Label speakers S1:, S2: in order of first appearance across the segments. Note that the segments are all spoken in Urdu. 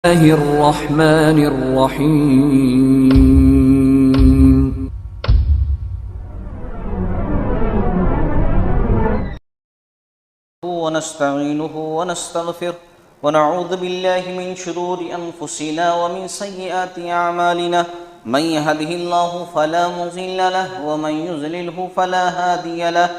S1: الله الرحمن الرحيم
S2: ونستعينه ونستغفره ونعوذ بالله من شرور أنفسنا ومن سيئات أعمالنا من يهده الله فلا مضل له ومن يضلله فلا هادي له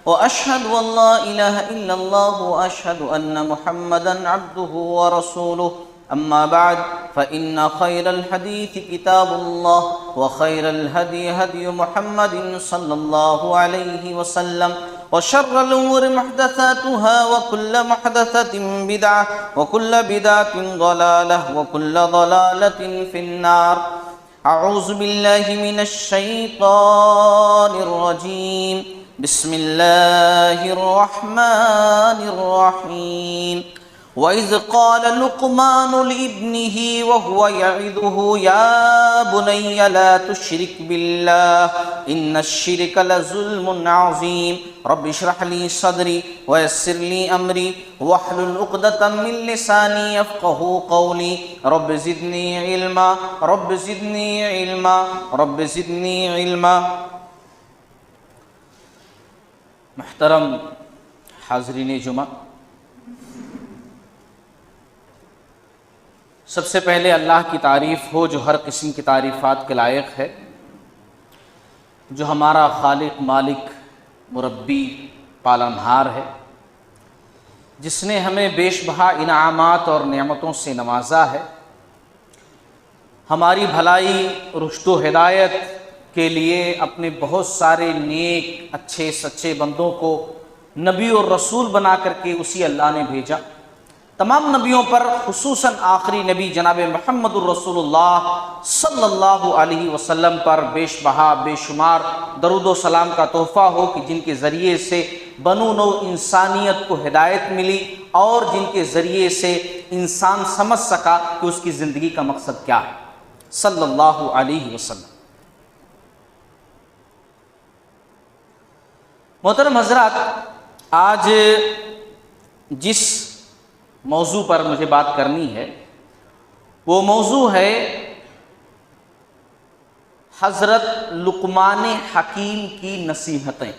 S2: وأشهد أن لا إله إلا الله وأشهد أن محمدا عبده ورسوله أما بعد فإن خير الحديث كتاب الله وخير الهدي هدي محمد صلى الله عليه وسلم وشر الأمور محدثاتها وكل محدثة بدعة وكل بدعة ضلالة وكل ضلالة في النار. أعوذ بالله من الشيطان الرجيم. بسم الله الرحمن الرحيم. وَإِذْ قَالَ لُقْمَانُ لِابْنِهِ وَهُوَ يَعِظُهُ يَا بُنَيَّ لَا تُشْرِكْ بِاللَّهِ إِنَّ الشِّرْكَ لَظُلْمٌ عَظِيمٌ رَبِّ اشْرَحْ لِي صَدْرِي وَيَسِّرْ لِي أَمْرِي وَاحْلُلْ عُقْدَةً مِّن لِّسَانِي يَفْقَهُوا قَوْلِي رَبِّ زِدْنِي عِلْمًا رَبِّ زِدْنِي عِلْمًا رَبِّ زِدْنِي عِلْمًا. محترم حاضرین جمعہ، سب سے پہلے اللہ کی تعریف ہو جو ہر قسم کی تعریفات کے لائق ہے، جو ہمارا خالق، مالک، مربی، پالنہار ہے، جس نے ہمیں بیش بہا انعامات اور نعمتوں سے نوازا ہے، ہماری بھلائی، رشد و ہدایت کے لیے اپنے بہت سارے نیک، اچھے سچے بندوں کو نبی اور رسول بنا کر کے اسی اللہ نے بھیجا. تمام نبیوں پر خصوصاً آخری نبی جناب محمد الرسول اللہ صلی اللہ علیہ وسلم پر بیش بہا بے شمار درود و سلام کا تحفہ ہو کہ جن کے ذریعے سے بنو نوع انسانیت کو ہدایت ملی اور جن کے ذریعے سے انسان سمجھ سکا کہ اس کی زندگی کا مقصد کیا ہے، صلی اللہ علیہ وسلم. محترم حضرات، آج جس موضوع پر مجھے بات کرنی ہے وہ موضوع ہے حضرت لقمان حکیم کی نصیحتیں.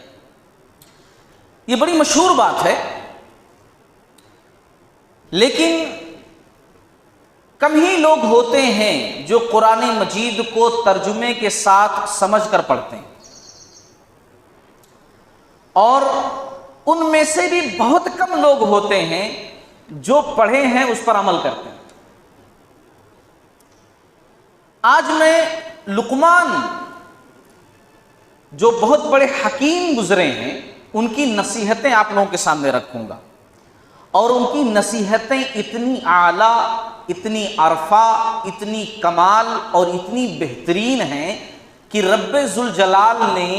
S2: یہ بڑی مشہور بات ہے، لیکن کم ہی لوگ ہوتے ہیں جو قرآن مجید کو ترجمے کے ساتھ سمجھ کر پڑھتے ہیں، اور ان میں سے بھی بہت کم لوگ ہوتے ہیں جو پڑھے ہیں اس پر عمل کرتے ہیں. آج میں لقمان جو بہت بڑے حکیم گزرے ہیں ان کی نصیحتیں آپ لوگوں کے سامنے رکھوں گا، اور ان کی نصیحتیں اتنی اعلیٰ، اتنی عرفہ، اتنی کمال اور اتنی بہترین ہیں کہ رب ذوالجلال نے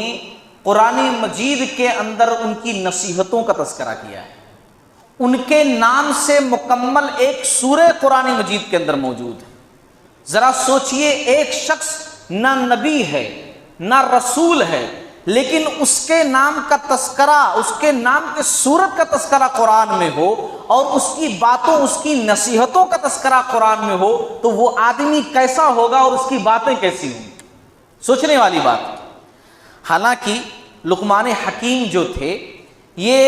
S2: قرآن مجید کے اندر ان کی نصیحتوں کا تذکرہ کیا ہے. ان کے نام سے مکمل ایک سورہ قرآن مجید کے اندر موجود ہے. ذرا سوچئے، ایک شخص نہ نبی ہے نہ رسول ہے، لیکن اس کے نام کا تذکرہ، اس کے نام کے سورت کا تذکرہ قرآن میں ہو، اور اس کی باتوں، اس کی نصیحتوں کا تذکرہ قرآن میں ہو، تو وہ آدمی کیسا ہوگا اور اس کی باتیں کیسی ہوں گی؟ سوچنے والی بات. حالانکہ لقمان حکیم جو تھے یہ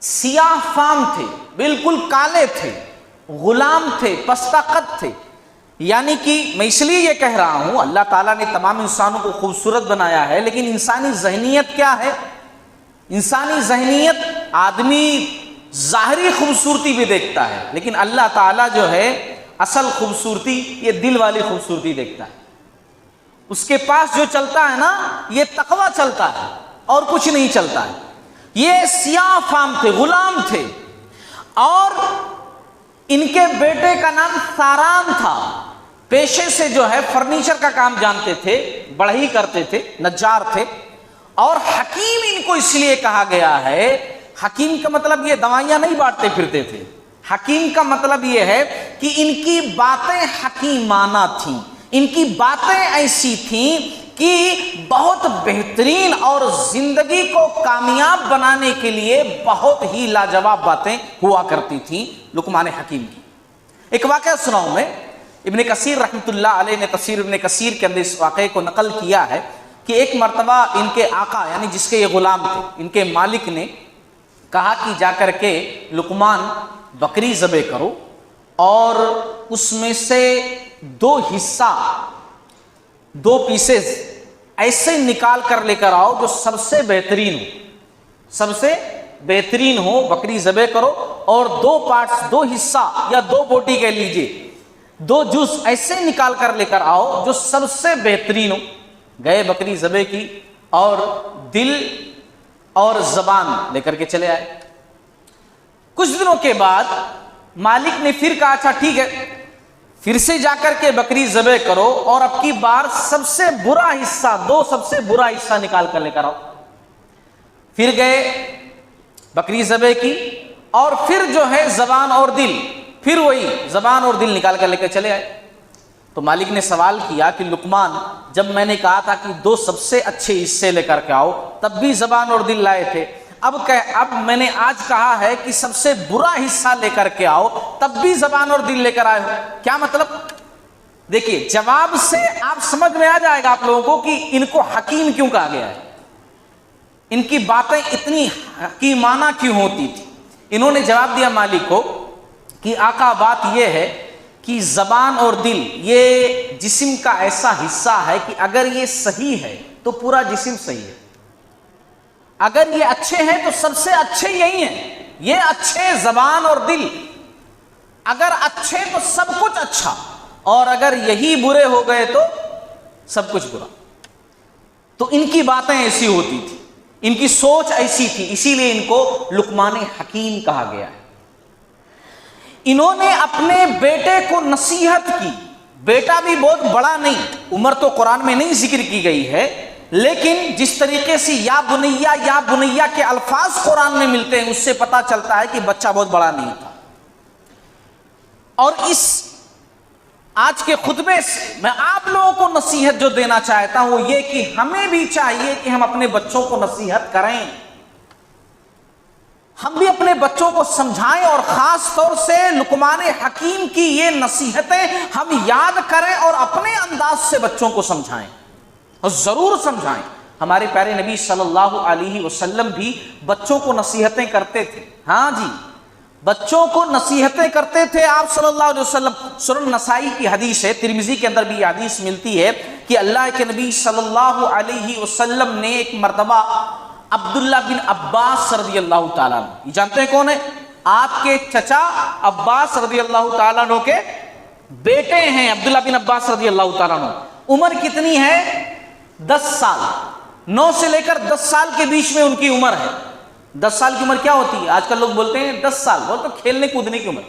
S2: سیاہ فام تھے، بالکل کالے تھے، غلام تھے، پستہ قد تھے. یعنی کہ میں اس لیے یہ کہہ رہا ہوں، اللہ تعالیٰ نے تمام انسانوں کو خوبصورت بنایا ہے، لیکن انسانی ذہنیت کیا ہے؟ انسانی ذہنیت، آدمی ظاہری خوبصورتی بھی دیکھتا ہے، لیکن اللہ تعالیٰ جو ہے اصل خوبصورتی، یہ دل والی خوبصورتی دیکھتا ہے. اس کے پاس جو چلتا ہے نا، یہ تقویٰ چلتا ہے اور کچھ نہیں چلتا ہے. یہ سیاہ فام تھے، غلام تھے، اور ان کے بیٹے کا نام ساران تھا. پیشے سے جو ہے فرنیچر کا کام جانتے تھے، بڑھئی کرتے تھے، نجار تھے. اور حکیم ان کو اس لیے کہا گیا ہے، حکیم کا مطلب یہ دوائیاں نہیں بانٹتے پھرتے تھے، حکیم کا مطلب یہ ہے کہ ان کی باتیں حکیمانہ تھیں، ان کی باتیں ایسی تھیں کہ بہت بہترین اور زندگی کو کامیاب بنانے کے لیے بہت ہی لاجواب باتیں ہوا کرتی تھیں لقمان حکیم کی. ایک واقعہ سناؤں میں، ابن کثیر رحمۃ اللہ علیہ نے تفسیر ابن کثیر کے اندر اس واقعے کو نقل کیا ہے کہ ایک مرتبہ ان کے آقا یعنی جس کے یہ غلام تھے، ان کے مالک نے کہا کہ جا کر کے لقمان بکری ذبح کرو اور اس میں سے 2 حصہ 2 پیسز ایسے نکال کر لے کر آؤ جو سب سے بہترین ہو، سب سے بہترین ہو، بکری ذبح کرو اور 2 پارٹس 2 حصہ یا 2 بوٹی کہہ لیجئے 2 جز ایسے نکال کر لے کر آؤ جو سب سے بہترین ہو۔ گئے بکری ذبح کی اور دل اور زبان لے کر کے چلے آئے۔ کچھ دنوں کے بعد مالک نے پھر کہا اچھا ٹھیک ہے، پھر سے جا کر کے بکری ذبح کرو اور اب کی بار سب سے برا حصہ 2 سب سے برا حصہ نکال کر لے کر آؤ۔ پھر گئے بکری ذبح کی اور پھر جو ہے زبان اور دل، پھر وہی زبان اور دل نکال کر لے کر چلے آئے۔ تو مالک نے سوال کیا کہ لقمان جب میں نے کہا تھا کہ 2 سب سے اچھے حصے لے کر کے آؤ تب بھی زبان اور دل لائے تھے، اب میں نے آج کہا ہے کہ سب سے برا حصہ لے کر کے آؤ تب بھی زبان اور دل لے کر آئے ہو، کیا مطلب؟ دیکھیے جواب سے آپ سمجھ میں آ جائے گا آپ لوگوں کو کہ ان کو حکیم کیوں کہا گیا ہے، ان کی باتیں اتنی حکیمانہ کیوں ہوتی تھی۔ انہوں نے جواب دیا مالک کو کہ آقا بات یہ ہے کہ زبان اور دل یہ جسم کا ایسا حصہ ہے کہ اگر یہ صحیح ہے تو پورا جسم صحیح ہے، اگر یہ اچھے ہیں تو سب سے اچھے یہی ہیں، یہ اچھے زبان اور دل، اگر اچھے تو سب کچھ اچھا اور اگر یہی برے ہو گئے تو سب کچھ برا۔ تو ان کی باتیں ایسی ہوتی تھی، ان کی سوچ ایسی تھی، اسی لیے ان کو لقمان حکیم کہا گیا ہے۔ انہوں نے اپنے بیٹے کو نصیحت کی، بیٹا بھی بہت بڑا نہیں، عمر تو قرآن میں نہیں ذکر کی گئی ہے، لیکن جس طریقے سے یا بنیا کے الفاظ قرآن میں ملتے ہیں اس سے پتا چلتا ہے کہ بچہ بہت بڑا نہیں تھا۔ اور اس آج کے خطبے سے میں آپ لوگوں کو نصیحت جو دینا چاہتا ہوں وہ یہ کہ ہمیں بھی چاہیے کہ ہم اپنے بچوں کو نصیحت کریں، ہم بھی اپنے بچوں کو سمجھائیں اور خاص طور سے لقمان حکیم کی یہ نصیحتیں ہم یاد کریں اور اپنے انداز سے بچوں کو سمجھائیں اور ضرور سمجھائیں۔ ہمارے پیارے نبی صلی اللہ علیہ وسلم بھی بچوں کو نصیحتیں کرتے تھے، ہاں جی بچوں کو نصیحتیں کرتے تھے آپ صلی اللہ علیہ وسلم۔ سنن نسائی کی حدیث ہے، ترمذی کے اندر بھی یہ حدیث ملتی ہے کہ اللہ کے نبی صلی اللہ علیہ وسلم نے ایک مرتبہ عبداللہ بن عباس رضی اللہ تعالیٰ عنہ، یہ جانتے ہیں کون ہے؟ آپ کے چچا عباس رضی اللہ تعالیٰ عنہ کے بیٹے ہیں عبداللہ بن عباس رضی اللہ تعالیٰ عنہ۔ عمر کتنی ہے؟ 10 سال، 9 سے لے کر 10 سال کے بیچ میں ان کی عمر ہے۔ 10 سال کی عمر کیا ہوتی ہے؟ آج کل لوگ بولتے ہیں 10 سال، بولتے کھیلنے کودنے کی عمر،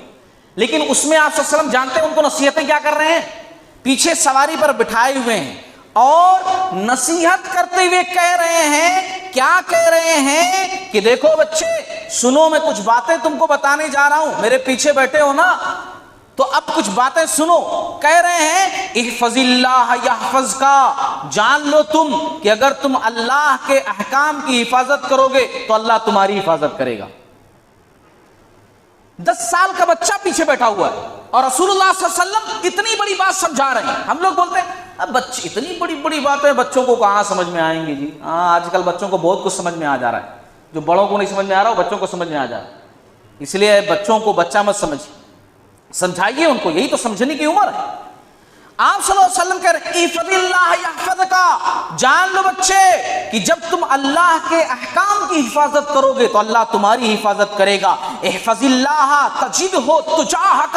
S2: لیکن اس میں آپ صلی اللہ علیہ وسلم جانتے ہیں ان کو نصیحتیں کیا کر رہے ہیں؟ پیچھے سواری پر بٹھائے ہوئے ہیں اور نصیحت کرتے ہوئے کہہ رہے ہیں، کیا کہہ رہے ہیں کہ دیکھو بچے سنو، میں کچھ باتیں تم کو بتانے جا رہا ہوں، میرے پیچھے بیٹھے ہو نا تو اب کچھ باتیں سنو۔ کہہ رہے ہیں احفظ اللہ یحفظ کا، جان لو تم کہ اگر تم اللہ کے احکام کی حفاظت کرو گے تو اللہ تمہاری حفاظت کرے گا۔ 10 سال کا بچہ پیچھے بیٹھا ہوا ہے اور رسول اللہ صلی اللہ علیہ وسلم اتنی بڑی بات سمجھا رہے ہیں۔ ہم لوگ بولتے ہیں اب بچے اتنی بڑی بڑی باتیں بچوں کو کہاں سمجھ میں آئیں گی جی؟ ہاں آج کل بچوں کو بہت کچھ سمجھ میں آ جا رہا ہے، جو بڑوں کو نہیں سمجھ میں آ رہا وہ بچوں کو سمجھ میں آ جا رہا ہے۔ اس لیے بچوں کو بچہ مت سمجھائیے ان کو، یہی تو سمجھنے کی عمر ہے۔ آپ صلی اللہ علیہ وسلم کہہ رہے ہیں احفظ اللہ یحفظ کا، جان لو بچے کہ جب تم اللہ کے احکام کی حفاظت کرو گے تو اللہ تمہاری حفاظت کرے گا۔ احفظ اللہ تجدہ تجاہک،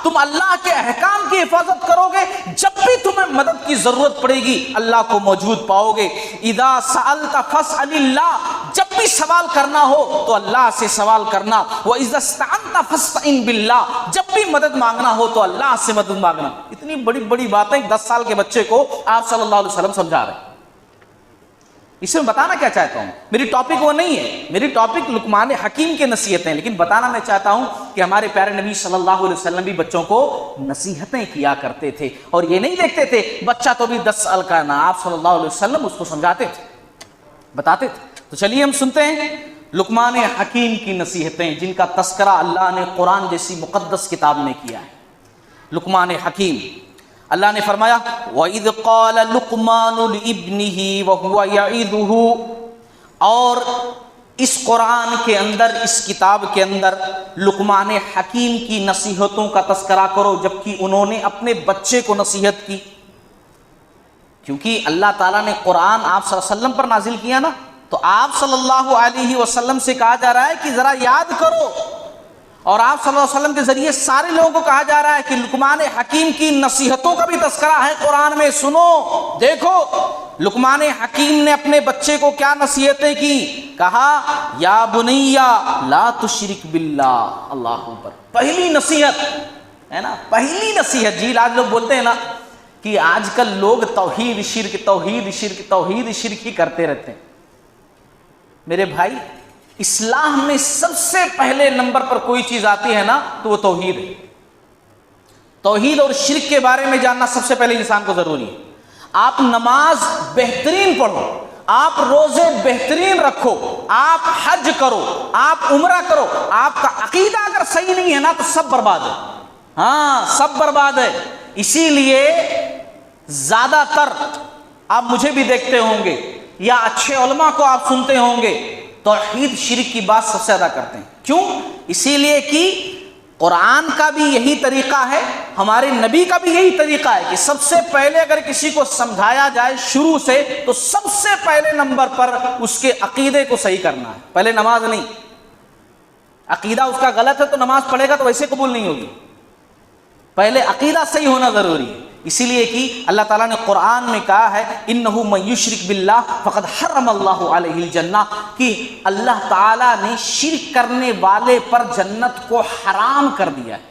S2: تم اللہ کے احکام کی حفاظت کرو گے، جب بھی تمہیں مدد کی ضرورت پڑے گی اللہ کو موجود پاؤ گے۔ اذا سألت فاسأل اللہ، جب بھی سوال کرنا ہو تو اللہ سے سوال کرنا۔ وَإِذَا اسْتَعَنْتَ فَاسْتَعِنْ بِاللَّهِ، جب بھی مدد مانگنا ہو تو اللہ سے مدد مانگنا۔ اتنی بڑی بڑی باتیں 10 سال کے بچے کو آپ صلی اللہ علیہ وسلم سمجھا رہے ہیں۔ اس میں بتانا کیا چاہتا ہوں، میری ٹاپک وہ نہیں ہے، میری ٹاپک لقمان حکیم کی نصیحتیں، لیکن بتانا میں چاہتا ہوں کہ ہمارے پیارے نبی صلی اللہ علیہ وسلم بھی بچوں کو نصیحتیں کیا کرتے تھے اور یہ نہیں دیکھتے تھے بچہ تو بھی 10 سال کا نا، آپ صلی اللہ علیہ وسلم اس کو سمجھاتے تھے، بتاتے تھے۔ تو چلیے ہم سنتے ہیں لقمان حکیم کی نصیحتیں، جن کا تذکرہ اللہ نے قرآن جیسی مقدس کتاب میں کیا ہے۔ لقمان حکیم. اللہ نے فرمایا وَإِذْ قَالَ لُقْمَانُ لِابْنِهِ وَهُوَ يَعِظُهُ، اور اس قرآن کے اندر، اس کتاب کے اندر لقمان حکیم کی نصیحتوں کا تذکرہ کرو، جبکہ انہوں نے اپنے بچے کو نصیحت کی. کیونکہ اللہ تعالیٰ نے قرآن آپ صلی اللہ علیہ وسلم پر نازل کیا نا، تو آپ صلی اللہ علیہ وسلم سے کہا جا رہا ہے کہ ذرا یاد کرو، اور آپ صلی اللہ علیہ وسلم کے ذریعے سارے لوگوں کو کہا جا رہا ہے کہ لقمان حکیم کی نصیحتوں کا بھی تذکرہ ہے قرآن میں. سنو، دیکھو لقمان حکیم نے اپنے بچے کو کیا نصیحتیں کی. کہا یا بنی لا تشرک باللہ. اللہ اکبر. پہلی نصیحت ہے نا، پہلی نصیحت. جی آج لوگ بولتے ہیں نا کہ آج کل لوگ توحید شرک توحید شرک توحید شرک ہی کرتے رہتے ہیں. میرے بھائی، اسلام میں سب سے پہلے نمبر پر کوئی چیز آتی ہے نا تو وہ توحید ہے. توحید اور شرک کے بارے میں جاننا سب سے پہلے انسان کو ضروری ہے. آپ نماز بہترین پڑھو، آپ روزے بہترین رکھو، آپ حج کرو، آپ عمرہ کرو، آپ کا عقیدہ اگر صحیح نہیں ہے نا تو سب برباد ہے. ہاں، سب برباد ہے. اسی لیے زیادہ تر آپ مجھے بھی دیکھتے ہوں گے یا اچھے علماء کو آپ سنتے ہوں گے، توحید شرک کی بات سب سے زیادہ کرتے ہیں. کیوں؟ اسی لیے کہ قرآن کا بھی یہی طریقہ ہے، ہمارے نبی کا بھی یہی طریقہ ہے کہ سب سے پہلے اگر کسی کو سمجھایا جائے شروع سے تو سب سے پہلے نمبر پر اس کے عقیدے کو صحیح کرنا ہے. پہلے نماز نہیں. عقیدہ اس کا غلط ہے تو نماز پڑھے گا تو ویسے قبول نہیں ہوگی. پہلے عقیدہ صحیح ہونا ضروری ہے. اسی لیے کہ اللہ تعالیٰ نے قرآن میں کہا ہے انہ من یشرک باللہ فقد حرم اللہ علیہ الجنہ، کہ اللہ تعالیٰ نے شرک کرنے والے پر جنت کو حرام کر دیا ہے.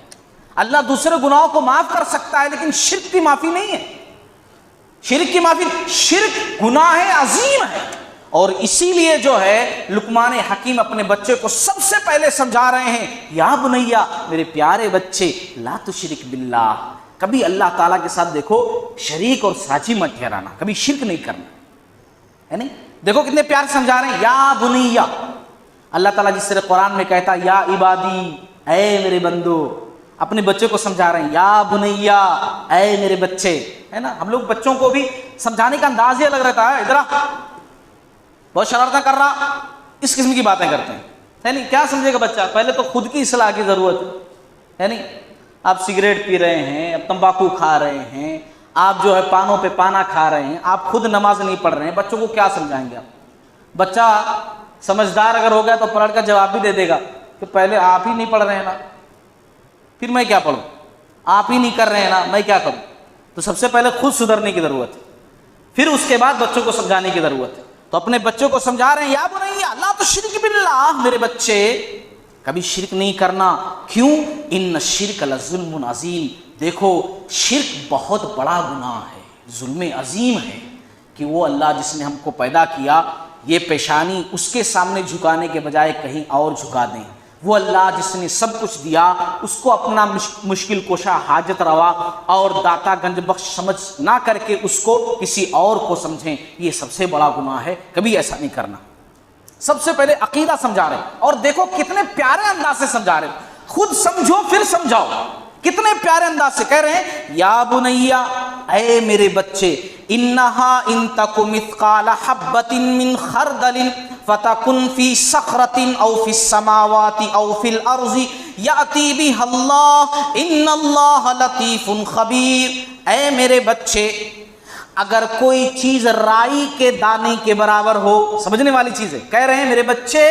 S2: اللہ دوسرے گناہوں کو معاف کر سکتا ہے لیکن شرک کی معافی نہیں ہے. شرک کی معافی، شرک گناہ عظیم ہے. اور اسی لیے جو ہے لقمان حکیم اپنے بچے کو سب سے پہلے سمجھا رہے ہیں یا بنیا، میرے پیارے بچے، لا تشرک باللہ، کبھی اللہ تعالیٰ کے ساتھ دیکھو شریک اور ساجی مت ٹھہرانا، کبھی شرک نہیں کرنا ہے. نہیں، دیکھو کتنے پیار سمجھا رہے ہیں یا بنیا. اللہ تعالیٰ جس طرح قرآن میں کہتا یا عبادی، اے میرے بندو، اپنے بچے کو سمجھا رہے ہیں یا بنیا، اے میرے بچے. ہے نا، ہم لوگ بچوں کو بھی سمجھانے کا انداز یہ الگ رہتا ہے، ادھر بہت شرارتیں کر رہا، اس قسم کی باتیں کرتے ہیں. ہے نہیں، کیا سمجھے گا بچہ؟ پہلے تو خود کی اصلاح کی ضرورت ہے. نہیں، آپ سگریٹ پی رہے ہیں، آپ تمباکو کھا رہے ہیں، آپ جو ہے پانوں پہ پانا کھا رہے ہیں، آپ خود نماز نہیں پڑھ رہے ہیں، بچوں کو کیا سمجھائیں گے آپ؟ بچہ سمجھدار اگر ہو گیا تو پلٹ کر جواب بھی دے دے گا کہ پہلے آپ ہی نہیں پڑھ رہے ہیں نا، پھر میں کیا پڑھوں؟ آپ ہی نہیں کر رہے ہیں نا، میں کیا کروں؟ تو سب سے پہلے خود سدھرنے کی ضرورت ہے، پھر اس کے بعد بچوں کو سمجھانے کی ضرورت ہے. تو اپنے بچوں کو سمجھا رہے ہیں یا بنیا لا تشرک باللہ، میرے بچے کبھی شرک نہیں کرنا. کیوں؟ ان الشرک لظلم عظیم. دیکھو شرک بہت بڑا گناہ ہے، ظلم عظیم ہے کہ وہ اللہ جس نے ہم کو پیدا کیا، یہ پیشانی اس کے سامنے جھکانے کے بجائے کہیں اور جھکا دیں. وہ اللہ جس نے سب کچھ دیا اس کو اپنا مشکل کشا، حاجت روا اور داتا گنج بخش سمجھ نہ کر کے اس کو کسی اور کو سمجھیں، یہ سب سے بڑا گناہ ہے. کبھی ایسا نہیں کرنا. سب سے پہلے عقیدہ سمجھا رہے ہیں، اور دیکھو کتنے پیارے انداز سے سمجھا رہے ہیں. خود سمجھو پھر سمجھاؤ. کتنے پیارے انداز سے کہہ رہے ہیں یا بنیا، اے میرے بچے، انہا ان تک مثقال حبۃ من خردل فتکن فی صخرۃ او فی السماوات او فی الارض یاتی بها اللہ ان اللہ لطیف خبیر. اے میرے بچے، اگر کوئی چیز رائی کے دانے کے برابر ہو، سمجھنے والی چیز ہے، کہہ رہے ہیں میرے بچے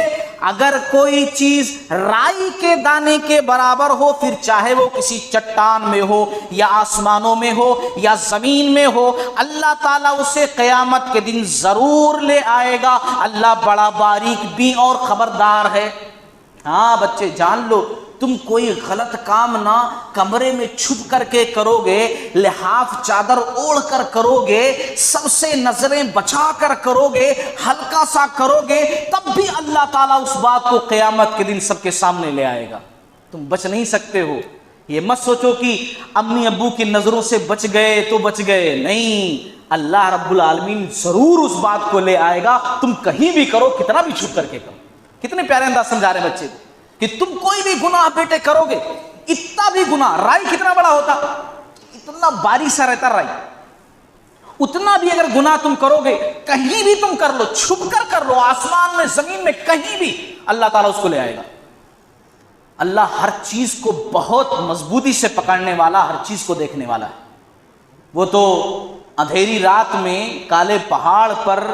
S2: اگر کوئی چیز رائی کے دانے کے برابر ہو، پھر چاہے وہ کسی چٹان میں ہو یا آسمانوں میں ہو یا زمین میں ہو، اللہ تعالیٰ اسے قیامت کے دن ضرور لے آئے گا. اللہ بڑا باریک بھی اور خبردار ہے. ہاں بچے جان لو، تم کوئی غلط کام نہ کمرے میں چھپ کر کے کرو گے، لحاف چادر اوڑھ کر کرو گے، سب سے نظریں بچا کر کرو گے، ہلکا سا کرو گے، تب بھی اللہ تعالیٰ اس بات کو قیامت کے دن سب کے سامنے لے آئے گا. تم بچ نہیں سکتے ہو. یہ مت سوچو کہ امی ابو کی نظروں سے بچ گئے تو بچ گئے، نہیں، اللہ رب العالمین ضرور اس بات کو لے آئے گا. تم کہیں بھی کرو، کتنا بھی چھپ کر کے کرو. کتنے پیارے انداز سمجھا رہے بچے کو کہ تم کوئی بھی گناہ بیٹے کرو گے، اتنا بھی گناہ، رائی کتنا بڑا ہوتا، اتنا باریک سا رہتا رائی، اتنا بھی اگر گناہ تم کرو گے، کہیں بھی تم کر لو، چھپ کر لو، آسمان میں زمین میں کہیں بھی، اللہ تعالیٰ اس کو لے آئے گا۔ اللہ ہر چیز کو بہت مضبوطی سے پکڑنے والا، ہر چیز کو دیکھنے والا ہے۔ وہ تو اندھیری رات میں کالے پہاڑ پر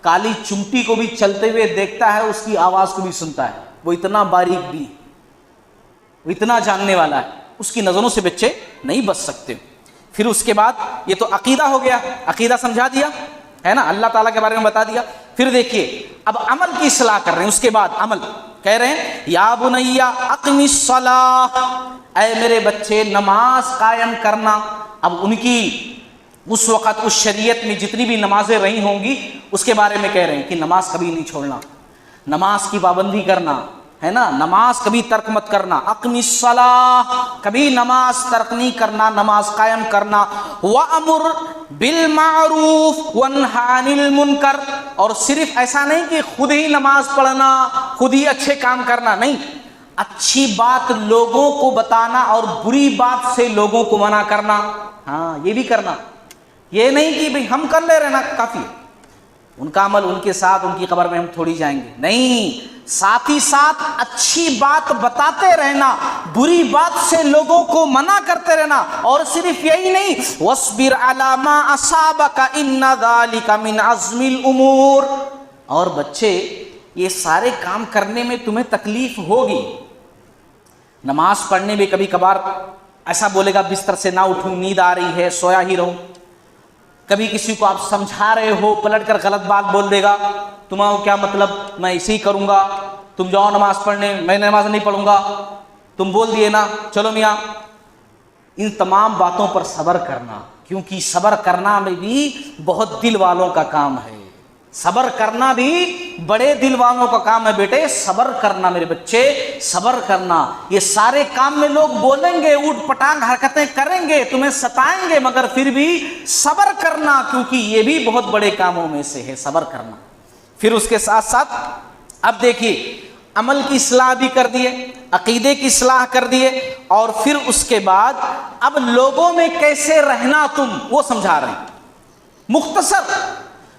S2: کالی چمٹی کو بھی چلتے ہوئے دیکھتا ہے، اس کی آواز کو بھی سنتا ہے، وہ اتنا باریک بھی، وہ اتنا جاننے والا ہے، اس کی نظروں سے بچے نہیں بچ سکتے۔ پھر اس کے بعد یہ تو عقیدہ ہو گیا، عقیدہ سمجھا دیا ہے نا، اللہ تعالیٰ کے بارے میں بتا دیا۔ پھر دیکھیے اب عمل کی اصلاح کر رہے ہیں، اس کے بعد عمل کہہ رہے ہیں یا بنی اقم الصلاۃ، اے میرے بچے نماز قائم کرنا۔ اب ان کی اس وقت اس شریعت میں جتنی بھی نمازیں رہی ہوں گی اس کے بارے میں کہہ رہے ہیں کہ نماز کبھی نہیں چھوڑنا، نماز کی پابندی کرنا ہے نا، نماز کبھی ترک مت کرنا، اقم الصلاۃ، کبھی نماز ترک نہیں کرنا، نماز قائم کرنا، وَأَمُرْ بِالْمَعْرُوفِ وَانْهَ عَنِ الْمُنْكَرِ، اور صرف ایسا نہیں کہ خود ہی نماز پڑھنا، خود ہی اچھے کام کرنا، نہیں، اچھی بات لوگوں کو بتانا اور بری بات سے لوگوں کو منع کرنا، ہاں یہ بھی کرنا، یہ نہیں کہ بھئی ہم کر لے رہنا کافی، ان کا عمل ان کے ساتھ، ان کی قبر میں ہم تھوڑی جائیں گے، نہیں، ساتھ ہی ساتھ اچھی بات بتاتے رہنا، بری بات سے لوگوں کو منع کرتے رہنا، اور صرف یہی نہیں، وَاصْبِرْ عَلَى مَا أَصَابَكَ إِنَّ ذَلِكَ مِنْ عَزْمِ الْأُمُورِ، اور بچے یہ سارے کام کرنے میں تمہیں تکلیف ہوگی، نماز پڑھنے میں کبھی کبھار ایسا بولے گا بستر سے نہ اٹھوں، نیند آ رہی ہے، سویا ہی رہوں، کبھی کسی کو آپ سمجھا رہے ہو پلٹ کر غلط بات بول دے گا، تمہارا کیا مطلب، میں ایسے ہی کروں گا، تم جاؤ نماز پڑھنے، میں نماز نہیں پڑھوں گا، تم بول دیے نا، چلو میاں۔ ان تمام باتوں پر صبر کرنا، کیونکہ صبر کرنا میں بھی بہت دل والوں کا کام ہے، صبر کرنا بھی بڑے دل والوں کا کام ہے بیٹے، صبر کرنا میرے بچے، صبر کرنا۔ یہ سارے کام میں لوگ بولیں گے، اوٹ پٹانگ حرکتیں کریں گے، تمہیں ستائیں گے، مگر پھر بھی صبر کرنا، کیونکہ یہ بھی بہت بڑے کاموں میں سے ہے، صبر کرنا۔ پھر اس کے ساتھ ساتھ اب دیکھیے عمل کی اصلاح بھی کر دیے، عقیدے کی اصلاح کر دیے، اور پھر اس کے بعد اب لوگوں میں کیسے رہنا تم وہ سمجھا رہے ہیں، مختصر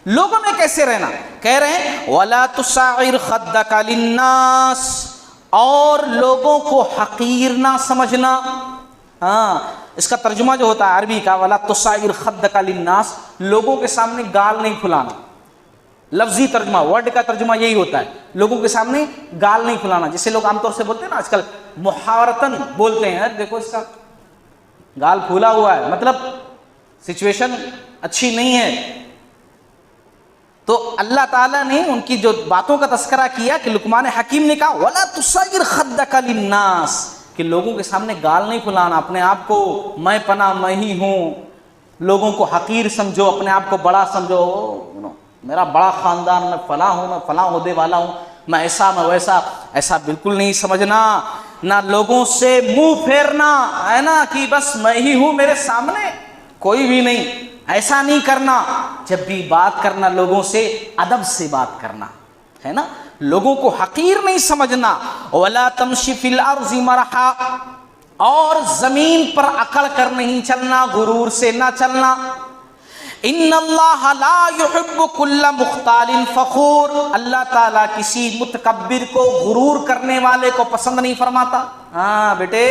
S2: لوگوں میں کیسے رہنا، کہہ رہے ہیں وَلَا تُصَعِّرْ خَدَّكَ لِلنَّاسِ، اور لوگوں کو حقیر نہ سمجھنا۔ ہاں اس کا ترجمہ جو ہوتا ہے عربی کا وَلَا تُصَعِّرْ خَدَّكَ لِلنَّاسِ، لوگوں کے سامنے گال نہیں پھلانا، لفظی ترجمہ، ورڈ کا ترجمہ یہی ہوتا ہے، لوگوں کے سامنے گال نہیں پھلانا، جسے لوگ عام طور سے بولتے ہیں نا آج کل محاورتاً بولتے ہیں، دیکھو اس کا گال پھولا ہوا ہے، مطلب سچویشن اچھی نہیں ہے۔ تو اللہ تعالیٰ نے ان کی جو باتوں کا تذکرہ کیا کہ لقمان حکیم نے کہا وَلَا تُصَعِّرْ خَدَّكَ لِلنَّاسِ، کہ لوگوں کے سامنے گال نہیں پھلانا، اپنے آپ کو میں پناہ میں ہی ہوں، لوگوں کو حقیر سمجھو، اپنے آپ کو بڑا سمجھو، میرا بڑا خاندان، میں فلاں ہوں، میں فلاں عہدے والا ہوں، میں ایسا میں ویسا، ایسا بالکل نہیں سمجھنا، نہ لوگوں سے منہ پھیرنا ہے نا کہ بس میں ہی ہوں، میرے سامنے کوئی بھی نہیں، ایسا نہیں کرنا۔ جب بھی بات کرنا لوگوں سے ادب سے بات کرنا ہے نا، لوگوں کو حقیر نہیں سمجھنا۔ وَلَا تَمْشِ فِي الْأَرْضِ مَرَحًا، اور زمین پر اکڑ کر نہیں چلنا، غرور سے نہ چلنا۔ ان اللہ لا يحب كل مختال فخور، اللہ تعالیٰ کسی متکبر کو، غرور کرنے والے کو پسند نہیں فرماتا۔ ہاں بیٹے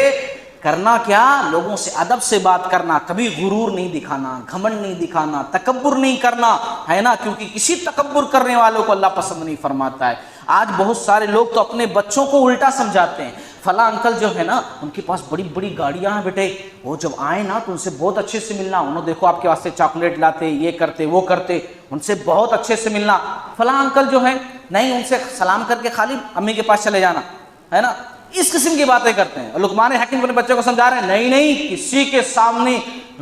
S2: کرنا کیا، لوگوں سے ادب سے بات کرنا، کبھی غرور نہیں دکھانا، گھمنڈ نہیں دکھانا، تکبر نہیں کرنا ہے نا، کیونکہ کسی تکبر کرنے والوں کو اللہ پسند نہیں فرماتا ہے۔ آج بہت سارے لوگ تو اپنے بچوں کو الٹا سمجھاتے ہیں، فلاں انکل جو ہے نا ان کے پاس بڑی بڑی گاڑیاں ہیں بیٹے، وہ جب آئیں نا تو ان سے بہت اچھے سے ملنا، انہوں دیکھو آپ کے واسطے چاکلیٹ لاتے، یہ کرتے وہ کرتے، ان سے بہت اچھے سے ملنا۔ فلاں انکل جو ہے نہیں، ان سے سلام کر کے خالی امی کے پاس چلے جانا ہے نا، اس قسم کی باتیں کرتے ہیں۔ لقمان حکیم اپنے بچوں کو سمجھا رہے ہیں نہیں نہیں، کسی کے سامنے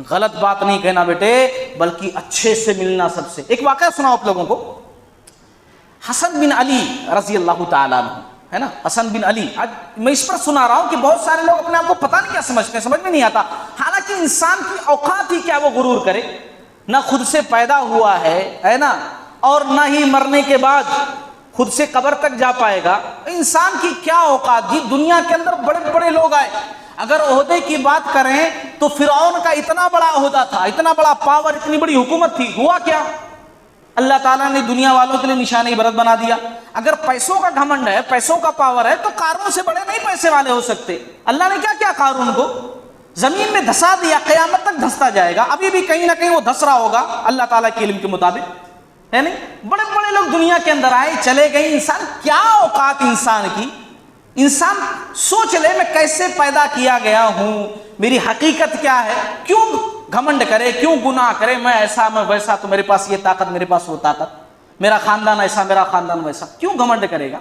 S2: غلط بات نہیں کہنا بیٹے، بلکہ اچھے سے ملنا سب سے۔ ایک واقعہ سناؤ آپ لوگوں کو، حسن بن علی رضی اللہ تعالیٰ عنہ ہے نا، حسن بن علی، آج میں اس پر سنا رہا ہوں کہ بہت سارے لوگ اپنے آپ کو پتہ نہیں کیا سمجھتے ہیں، سمجھ میں نہیں آتا، حالانکہ انسان کی اوقات ہی کیا وہ غرور کرے، نہ خود سے پیدا ہوا ہے نا، اور نہ ہی مرنے کے بعد خود سے قبر تک جا پائے گا۔ انسان کی کیا اوقات، جی دنیا کے اندر بڑے بڑے لوگ آئے، اگر عہدے کی بات کریں تو فرعون کا اتنا بڑا عہدہ تھا، اتنا بڑا پاور، اتنی بڑی حکومت تھی، ہوا کیا؟ اللہ تعالیٰ نے دنیا والوں کے لیے نشان عبرت بنا دیا۔ اگر پیسوں کا گھمنڈ ہے، پیسوں کا پاور ہے، تو قارون سے بڑے نہیں پیسے والے ہو سکتے۔ اللہ نے کیا کیا قارون کو؟ زمین میں دھسا دیا، قیامت تک دھستا جائے گا، ابھی بھی کہیں نہ کہیں وہ دھس رہا ہوگا اللہ تعالیٰ کے علم کے مطابق، ہے نہیں؟ بڑے بڑے لوگ دنیا کے اندر آئے چلے گئے۔ انسان کیا اوقات انسان کی، انسان سوچ لے میں کیسے پیدا کیا گیا ہوں، میری حقیقت کیا ہے، کیوں گھمنڈ کرے، کیوں گناہ کرے، میں ایسا میں ویسا، تو میرے پاس یہ طاقت، میرے پاس وہ طاقت، میرا خاندان ایسا، میرا خاندان ویسا، کیوں گھمنڈ کرے گا؟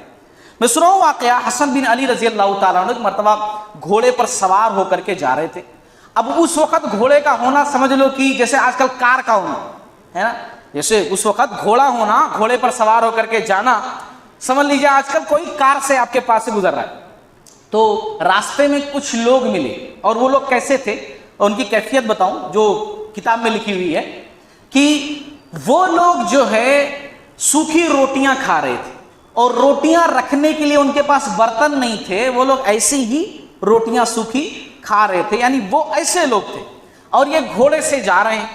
S2: میں سناؤں واقعہ، حسن بن علی رضی اللہ تعالیٰ عنہ ایک مرتبہ گھوڑے پر سوار ہو کر کے جا رہے تھے۔ اب اس وقت گھوڑے کا ہونا سمجھ لو کہ جیسے آج کل کار کا ہونا ہے نا، جیسے اس وقت گھوڑا ہونا، گھوڑے پر سوار ہو کر کے جانا، سمجھ لیجیے آج کل کوئی کار سے آپ کے پاس سے گزر رہا ہے۔ تو راستے میں کچھ لوگ ملے، اور وہ لوگ کیسے تھے، اور ان کی کیفیت بتاؤں جو کتاب میں لکھی ہوئی ہے، کہ وہ لوگ جو ہے سوکھی روٹیاں کھا رہے تھے، اور روٹیاں رکھنے کے لیے ان کے پاس برتن نہیں تھے، وہ لوگ ایسے ہی روٹیاں سوکھی کھا رہے تھے، یعنی وہ ایسے لوگ تھے، اور یہ گھوڑے سے جا رہے ہیں۔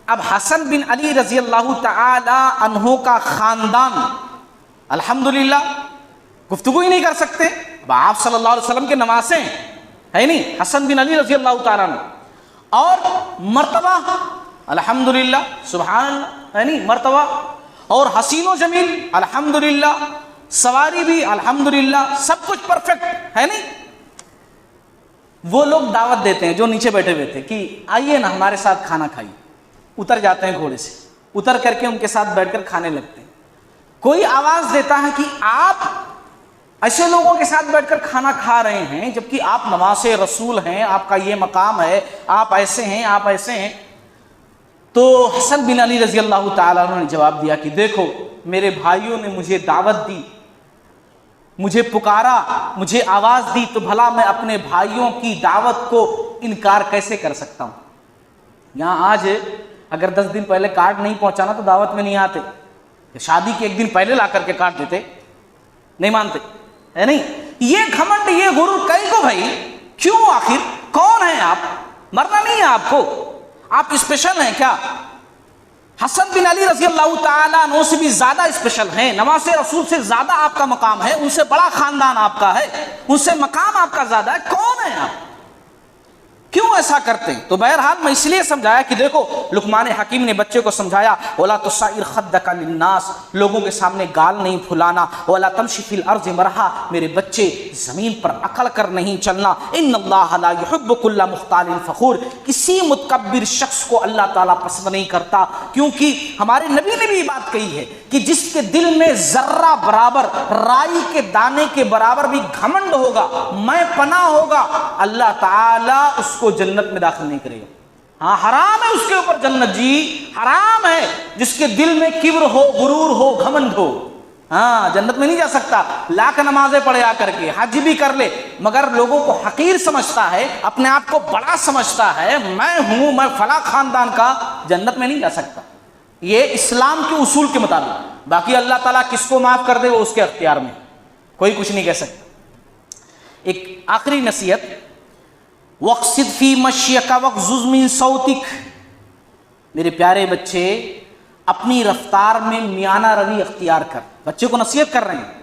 S2: اب حسن بن علی رضی اللہ تعالی عنہ کا خاندان الحمدللہ گفتگو ہی نہیں کر سکتے، اب آپ صلی اللہ علیہ وسلم کے نواسے ہیں، ہے نہیں، حسن بن علی رضی اللہ تعالیٰ عنہ، اور مرتبہ الحمدللہ سبحان اللہ، ہے نہیں، مرتبہ، اور حسین و جمیل الحمدللہ، سواری بھی الحمدللہ، سب کچھ پرفیکٹ، ہے نہیں۔ وہ لوگ دعوت دیتے ہیں جو نیچے بیٹھے ہوئے تھے کہ آئیے نا ہمارے ساتھ کھانا کھائیے، اتر جاتے ہیں گھوڑے سے، اتر کر کے ان کے ساتھ بیٹھ کر کھانے لگتے ہیں۔ کوئی آواز دیتا ہے کہ آپ ایسے لوگوں کے ساتھ بیٹھ کر کھانا کھا رہے ہیں جبکہ آپ نواسے رسول ہیں، آپ کا یہ مقام ہے، آپ ایسے ہیں، آپ ایسے ہیں۔ تو حسن بن علی رضی اللہ تعالیٰ عنہ نے جواب دیا کہ دیکھو میرے بھائیوں نے مجھے دعوت دی، مجھے پکارا، مجھے آواز دی، تو بھلا میں اپنے بھائیوں کی دعوت کو انکار کیسے کر سکتا ہوں؟ یہاں آج اگر 10 دن پہلے کارڈ نہیں پہنچانا تو دعوت میں نہیں آتے، شادی کے 1 دن پہلے لا کر کے کارڈ دیتے، نہیں مانتے، ہے نہیں۔ یہ گھمنڈ، یہ غرور کئی کو بھائی، کیوں؟ آخر کون ہیں آپ؟ مرنا نہیں ہے آپ کو؟ آپ اسپیشل ہیں کیا؟ حسن بن علی رضی اللہ تعالیٰ عنہ سے بھی زیادہ اسپیشل ہیں، نواسے رسول سے زیادہ آپ کا مقام ہے، ان سے بڑا خاندان آپ کا ہے، ان سے مقام آپ کا زیادہ ہے، کون ہیں آپ؟ کیوں ایسا کرتے ہیں؟ تو بہرحال میں اس لیے سمجھایا کہ دیکھو لقمان حکیم نے بچے کو سمجھایا، وَلَا تُصَعِّرْ خَدَّكَ لِلنَّاسِ، لوگوں کے سامنے گال نہیں پھلانا، وَلَا تَمْشِ فِي الْأَرْضِ مَرْحًا، میرے بچے زمین پر اکڑ کر نہیں چلنا، إِنَّ اللَّهَ لَا يُحِبُّ كُلَّ مُخْتَالٍ فَخُورٍ، کسی متکبر شخص کو اللہ تعالیٰ پسند نہیں کرتا، کیونکہ ہمارے نبی نے بھی یہ بات کہی ہے کہ جس کے دل میں ذرہ برابر، رائی کے دانے کے برابر بھی گھمنڈ ہوگا، میں پناہ ہوگا، اللہ تعالیٰ اس کو جنت میں داخل نہیں کرے گا۔ ہاں حرام ہے اس کے اوپر جنت، جی حرام ہے جس کے دل میں کبر ہو، غرور ہو، گھمنڈ ہو، ہاں جنت میں نہیں جا سکتا۔ لاکھ نمازیں پڑھے آ کر کے، حج بھی کر لے، مگر لوگوں کو حقیر سمجھتا ہے، اپنے آپ کو بڑا سمجھتا ہے، میں ہوں، میں فلاں خاندان کا، جنت میں نہیں جا سکتا۔ یہ اسلام کے اصول کے مطابق، باقی اللہ تعالیٰ کس کو معاف کر دے وہ اس کے اختیار میں، کوئی کچھ نہیں کہہ سکتا۔ ایک آخری نصیحت، وَاقْصِدْ فِي مَشْيِكَ وَاغْضُضْ مِن صَوْتِكَ، میرے پیارے بچے اپنی رفتار میں میانہ روی اختیار کر۔ بچے کو نصیحت کر رہے ہیں،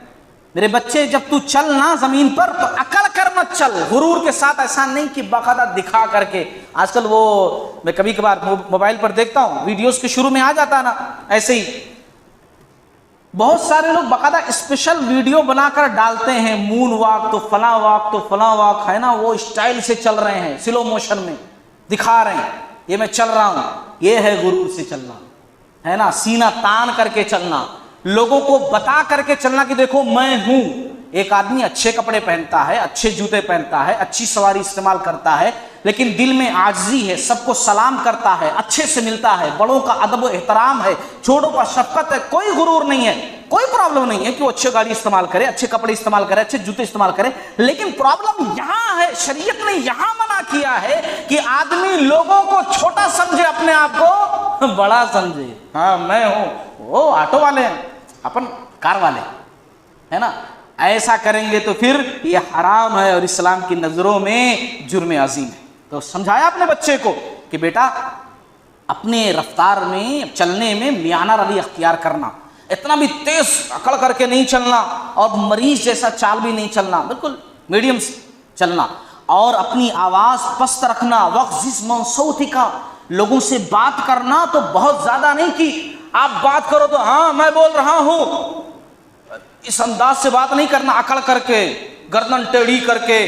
S2: میرے بچے جب تو چلنا زمین پر تو اکڑ کر مت چل، غرور کے ساتھ، ایسا نہیں کہ باقاعدہ دکھا کر کے۔ آج کل وہ میں کبھی کبھار موبائل پر دیکھتا ہوں، ویڈیوز کے شروع میں آ جاتا ہے نا، ایسے ہی بہت سارے لوگ باقاعدہ اسپیشل ویڈیو بنا کر ڈالتے ہیں، مون واک تو فلاں واک تو فلاں واک، ہے نا، وہ اسٹائل سے چل رہے ہیں، سلو موشن میں دکھا رہے ہیں یہ میں چل رہا ہوں۔ یہ ہے غرور سے چلنا، ہے نا، سینہ تان کر کے چلنا، لوگوں کو بتا کر کے چلنا کہ دیکھو میں ہوں۔ ایک آدمی اچھے کپڑے پہنتا ہے، اچھے جوتے پہنتا ہے، اچھی سواری استعمال کرتا ہے، لیکن دل میں عاجزی ہے، سب کو سلام کرتا ہے، اچھے سے ملتا ہے، بڑوں کا ادب و احترام ہے، چھوٹوں کا شفقت ہے، کوئی غرور نہیں ہے، کوئی پرابلم نہیں ہے کہ وہ اچھے گاڑی استعمال کرے، اچھے کپڑے استعمال کرے، اچھے جوتے استعمال کرے، لیکن پرابلم یہاں ہے، شریعت نے یہاں منع کیا ہے کہ آدمی لوگوں کو چھوٹا سمجھے، اپنے آپ کو بڑا سمجھے۔ ہاں میں ہوں، وہ آٹو والے ہیں، اپن کار والے، ہے نا، ایسا کریں گے تو پھر یہ حرام ہے اور اسلام کی نظروں میں جرم عظیم ہے. تو سمجھایا اپنے بچے کو کہ بیٹا اپنے رفتار میں چلنے میں میانہ روی اختیار کرنا, اتنا بھی تیز اکڑ کر کے نہیں چلنا اور مریض جیسا چال بھی نہیں چلنا, بالکل میڈیم سے چلنا, اور اپنی آواز پست رکھنا. وَغْضِضْ مِن صَوْتِكَ, لوگوں سے بات کرنا تو بہت زیادہ نہیں کہ آپ بات کرو تو ہاں میں بول رہا ہوں, اس انداز سے بات نہیں کرنا, اکڑ کر کے, گردن ٹیڑھی کر کے,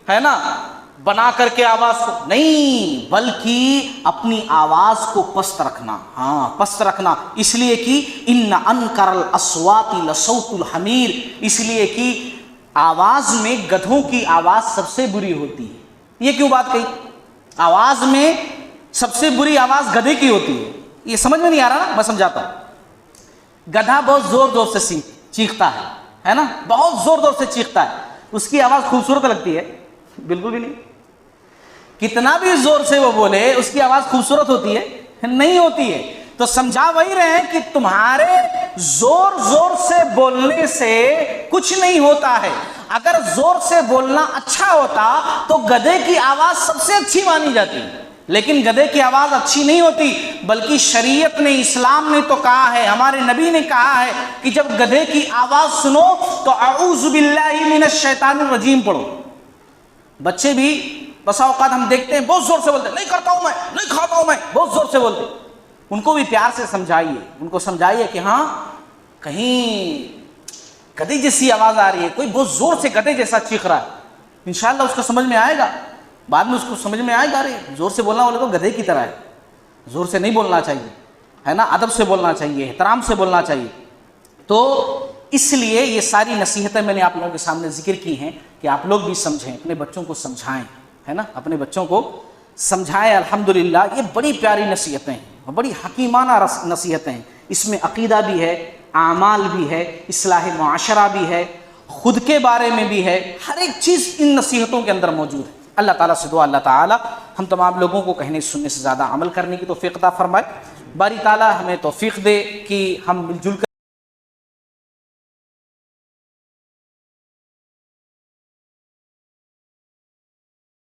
S2: ہے نا, بنا کر کے آواز کو نہیں, بلکہ اپنی آواز کو پست رکھنا. ہاں پست رکھنا, اس لیے کہ ان انکر الاصوات لصوت الحمیر, اس لیے کہ آواز میں گدھوں کی آواز سب سے بری ہوتی ہے. یہ کیوں بات کہی؟ آواز میں سب سے بری آواز گدھے کی ہوتی ہے. یہ سمجھ میں نہیں آ رہا نا, میں سمجھاتا ہوں. گدھا بہت زور زور سے چیختا ہے نا, بہت زور زور سے چیختا ہے, اس کی آواز خوبصورت لگتی ہے؟ بالکل بھی نہیں. کتنا بھی زور سے وہ بولے اس کی آواز خوبصورت ہوتی ہے؟ نہیں ہوتی ہے. تو سمجھا وہی رہے ہیں کہ تمہارے زور زور سے بولنے سے کچھ نہیں ہوتا ہے. اگر زور سے بولنا اچھا ہوتا تو گدھے کی آواز سب سے اچھی مانی جاتی, لیکن گدھے کی آواز اچھی نہیں ہوتی, بلکہ شریعت نے, اسلام نے تو کہا ہے, ہمارے نبی نے کہا ہے کہ جب گدھے کی آواز سنو تو اعوذ باللہ من الشیطان الرجیم پڑھو. بچے بھی بسا اوقات ہم دیکھتے ہیں بہت زور سے بولتے, نہیں کرتا ہوں میں, نہیں کھاتا ہوں میں, بہت زور سے بولتے. ان کو بھی پیار سے سمجھائیے, ان کو سمجھائیے کہ ہاں کہیں گدھے جیسی آواز آ رہی ہے, کوئی بہت زور سے گدھے جیسا چیخ رہا ہے, انشاءاللہ اس کو سمجھ میں آئے گا, بعد میں اس کو سمجھ میں آئے گا رہے زور سے بولنا والے تو گدھے کی طرح ہے, زور سے نہیں بولنا چاہیے, ہے نا, ادب سے بولنا چاہیے, احترام سے بولنا چاہیے. تو اس لیے یہ ساری نصیحتیں میں نے آپ لوگوں کے سامنے ذکر کی ہیں کہ آپ لوگ بھی سمجھیں, اپنے بچوں کو سمجھائیں, ہے نا, اپنے بچوں کو سمجھائیں. الحمدللہ یہ بڑی پیاری نصیحتیں ہیں, بڑی حکیمانہ نصیحتیں ہیں. اس میں عقیدہ بھی ہے, اعمال بھی ہے, اصلاح معاشرہ بھی ہے, خود کے بارے میں بھی ہے, ہر ایک چیز ان نصیحتوں کے اندر موجود ہے. اللہ تعالیٰ سے دعا اللہ تعالیٰ ہم تمام لوگوں کو کہنے سننے سے زیادہ عمل کرنے کی توفیق عطا فرمائے. باری تعالیٰ ہمیں توفیق دے کہ ہم مل جل کر